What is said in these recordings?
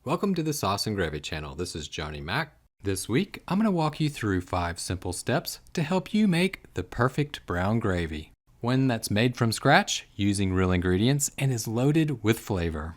Welcome to the Sauce and Gravy channel. This is Johnny Mac. This week, I'm going to walk you through 5 simple steps to help you make the perfect brown gravy. One that's made from scratch, using real ingredients, and is loaded with flavor.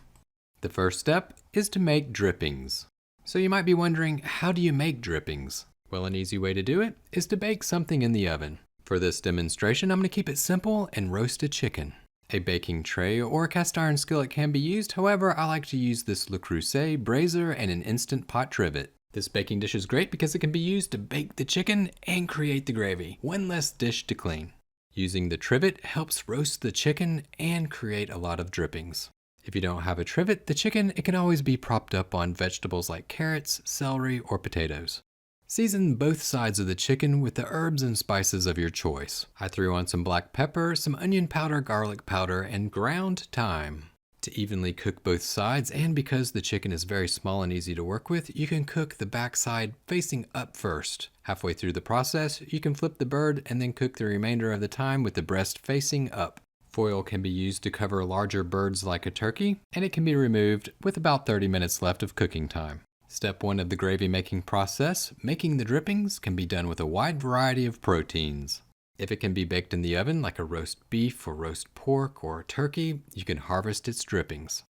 The first step is to make drippings. So you might be wondering, how do you make drippings? Well, an easy way to do it is to bake something in the oven. For this demonstration, I'm going to keep it simple and roast a chicken. A baking tray or a cast iron skillet can be used, however, I like to use this Le Creuset brazier and an Instant Pot trivet. This baking dish is great because it can be used to bake the chicken and create the gravy. One less dish to clean. Using the trivet helps roast the chicken and create a lot of drippings. If you don't have a trivet, the chicken, it can always be propped up on vegetables like carrots, celery, or potatoes. Season both sides of the chicken with the herbs and spices of your choice. I threw on some black pepper, some onion powder, garlic powder, and ground thyme. To evenly cook both sides, and because the chicken is very small and easy to work with, you can cook the back side facing up first. Halfway through the process, you can flip the bird and then cook the remainder of the time with the breast facing up. Foil can be used to cover larger birds like a turkey, and it can be removed with about 30 minutes left of cooking time. Step 1 of the gravy making process, making the drippings, can be done with a wide variety of proteins. If it can be baked in the oven like a roast beef or roast pork or a turkey, you can harvest its drippings.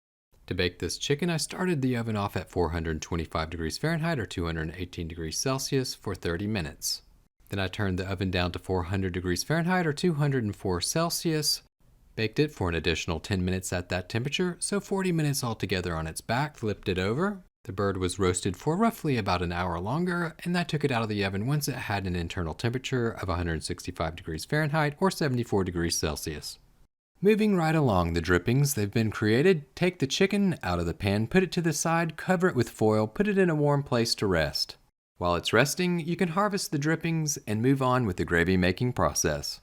To bake this chicken, I started the oven off at 425 degrees Fahrenheit or 218 degrees Celsius for 30 minutes. Then I turned the oven down to 400 degrees Fahrenheit or 204 Celsius, baked it for an additional 10 minutes at that temperature, so 40 minutes altogether on its back, flipped it over. The bird was roasted for roughly about an hour longer, and I took it out of the oven once it had an internal temperature of 165 degrees Fahrenheit or 74 degrees Celsius. Moving right along the drippings, they've been created. Take the chicken out of the pan, put it to the side, cover it with foil, put it in a warm place to rest. While it's resting, you can harvest the drippings and move on with the gravy making process.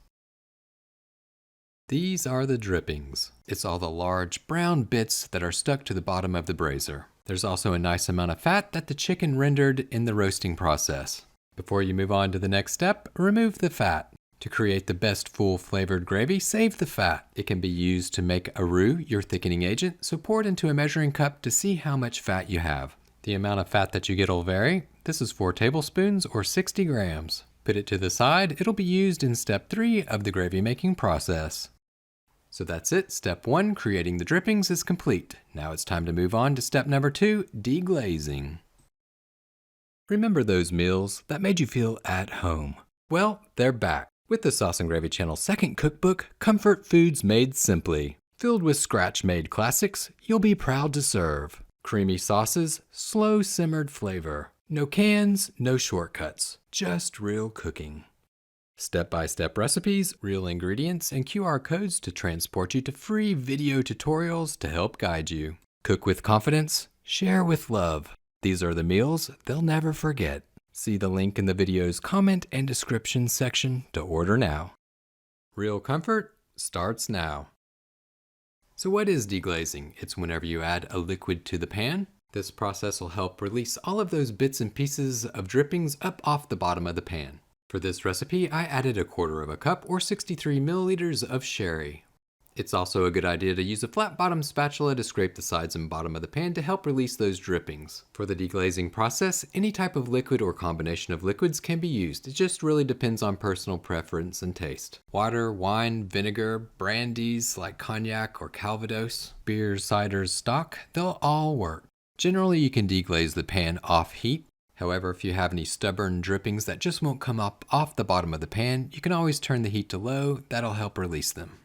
These are the drippings. It's all the large brown bits that are stuck to the bottom of the brazier. There's also a nice amount of fat that the chicken rendered in the roasting process. Before you move on to the next step, remove the fat. To create the best full flavored gravy, save the fat. It can be used to make a roux, your thickening agent, so pour it into a measuring cup to see how much fat you have. The amount of fat that you get will vary. This is 4 tablespoons or 60 grams. Put it to the side. It'll be used in step 3 of the gravy making process. So that's it. Step 1, creating the drippings, is complete. Now it's time to move on to step number 2, deglazing. Remember those meals that made you feel at home? Well, they're back with the Sauce and Gravy channel's second cookbook, Comfort Foods Made Simply. Filled with scratch-made classics you'll be proud to serve. Creamy sauces, slow simmered flavor. No cans, no shortcuts, just real cooking. Step-by-step recipes, real ingredients, and QR codes to transport you to free video tutorials to help guide you. Cook with confidence, share with love. These are the meals they'll never forget. See the link in the video's comment and description section to order now. Real comfort starts now. So what is deglazing? It's whenever you add a liquid to the pan. This process will help release all of those bits and pieces of drippings up off the bottom of the pan. For this recipe, I added 1/4 cup or 63 milliliters of sherry. It's also a good idea to use a flat bottom spatula to scrape the sides and bottom of the pan to help release those drippings. For the deglazing process, any type of liquid or combination of liquids can be used. It just really depends on personal preference and taste. Water, wine, vinegar, brandies like cognac or Calvados, beers, ciders, stock, they'll all work. Generally, you can deglaze the pan off heat. However, if you have any stubborn drippings that just won't come up off the bottom of the pan, you can always turn the heat to low. That'll help release them.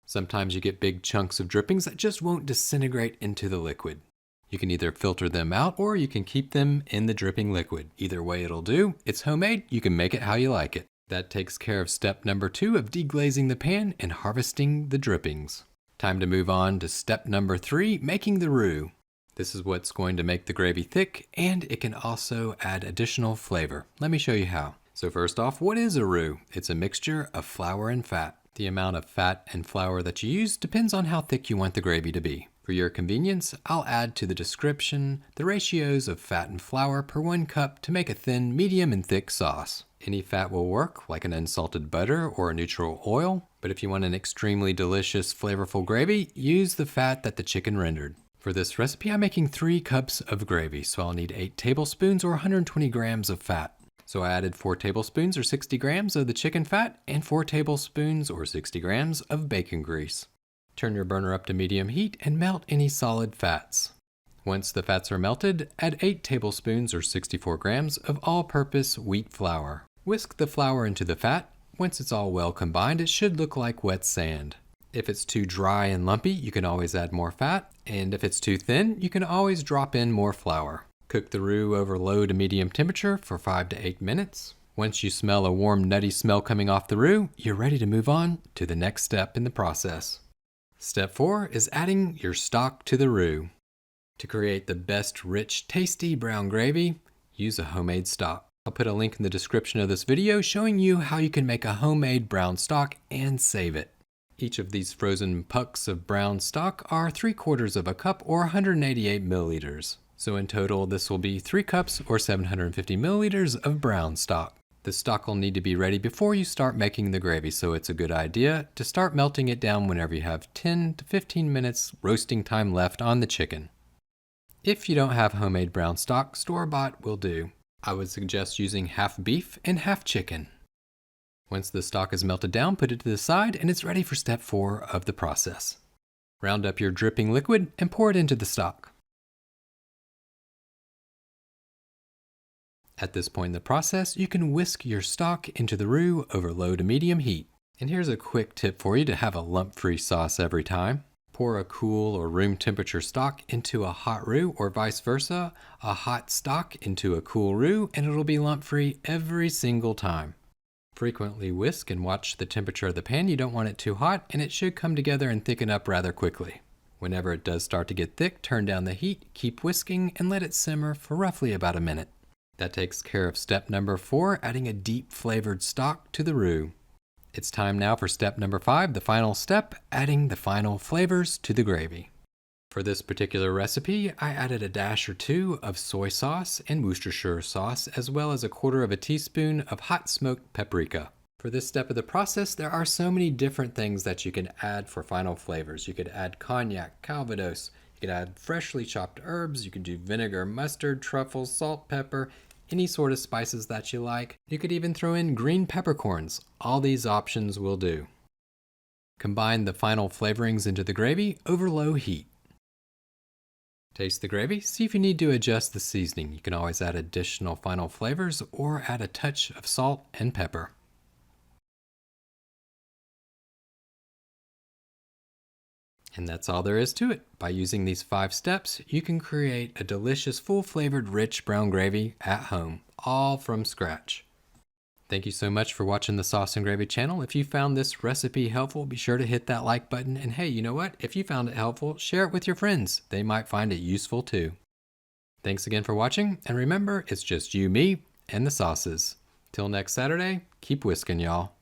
Sometimes you get big chunks of drippings that just won't disintegrate into the liquid. You can either filter them out or you can keep them in the dripping liquid. Either way it'll do. It's homemade. You can make it how you like it. That takes care of step number 2 of deglazing the pan and harvesting the drippings. Time to move on to step number 3, making the roux. This is what's going to make the gravy thick, and it can also add additional flavor. Let me show you how. So first off, what is a roux? It's a mixture of flour and fat. The amount of fat and flour that you use depends on how thick you want the gravy to be. For your convenience, I'll add to the description the ratios of fat and flour per 1 cup to make a thin, medium, and thick sauce. Any fat will work, like an unsalted butter or a neutral oil, but if you want an extremely delicious, flavorful gravy, use the fat that the chicken rendered. For this recipe, I'm making 3 cups of gravy, so I'll need 8 tablespoons or 120 grams of fat. So I added 4 tablespoons or 60 grams of the chicken fat and 4 tablespoons or 60 grams of bacon grease. Turn your burner up to medium heat and melt any solid fats. Once the fats are melted, add 8 tablespoons or 64 grams of all-purpose wheat flour. Whisk the flour into the fat. Once it's all well combined, it should look like wet sand. If it's too dry and lumpy, you can always add more fat, and if it's too thin, you can always drop in more flour. Cook the roux over low to medium temperature for 5 to 8 minutes. Once you smell a warm, nutty smell coming off the roux, you're ready to move on to the next step in the process. Step 4 is adding your stock to the roux. To create the best, rich, tasty brown gravy, use a homemade stock. I'll put a link in the description of this video showing you how you can make a homemade brown stock and save it. Each of these frozen pucks of brown stock are 3/4 of a cup or 188 milliliters. So in total, this will be 3 cups or 750 milliliters of brown stock. The stock will need to be ready before you start making the gravy, so it's a good idea to start melting it down whenever you have 10 to 15 minutes roasting time left on the chicken. If you don't have homemade brown stock, store-bought will do. I would suggest using half beef and half chicken. Once the stock is melted down, put it to the side and it's ready for step 4 of the process. Round up your dripping liquid and pour it into the stock. At this point in the process, you can whisk your stock into the roux over low to medium heat. And here's a quick tip for you to have a lump-free sauce every time. Pour a cool or room temperature stock into a hot roux or vice versa, a hot stock into a cool roux, and it'll be lump-free every single time. Frequently whisk and watch the temperature of the pan. You don't want it too hot, and it should come together and thicken up rather quickly. Whenever it does start to get thick, turn down the heat, keep whisking, and let it simmer for roughly about a minute. That takes care of step number 4, adding a deep flavored stock to the roux. It's time now for step number 5, the final step, adding the final flavors to the gravy. For this particular recipe, I added a dash or 2 of soy sauce and Worcestershire sauce, as well as 1/4 teaspoon of hot smoked paprika. For this step of the process, there are so many different things that you can add for final flavors. You could add cognac, calvados, you could add freshly chopped herbs, you could do vinegar, mustard, truffles, salt, pepper, any sort of spices that you like. You could even throw in green peppercorns. All these options will do. Combine the final flavorings into the gravy over low heat. Taste the gravy, see if you need to adjust the seasoning. You can always add additional final flavors or add a touch of salt and pepper. And that's all there is to it. By using these 5 steps, you can create a delicious, full-flavored, rich brown gravy at home, all from scratch. Thank you so much for watching the Sauce and Gravy channel. If you found this recipe helpful, be sure to hit that like button. And hey, you know what? If you found it helpful, share it with your friends. They might find it useful too. Thanks again for watching, and remember, it's just you, me, and the sauces. Till next Saturday, keep whisking, y'all.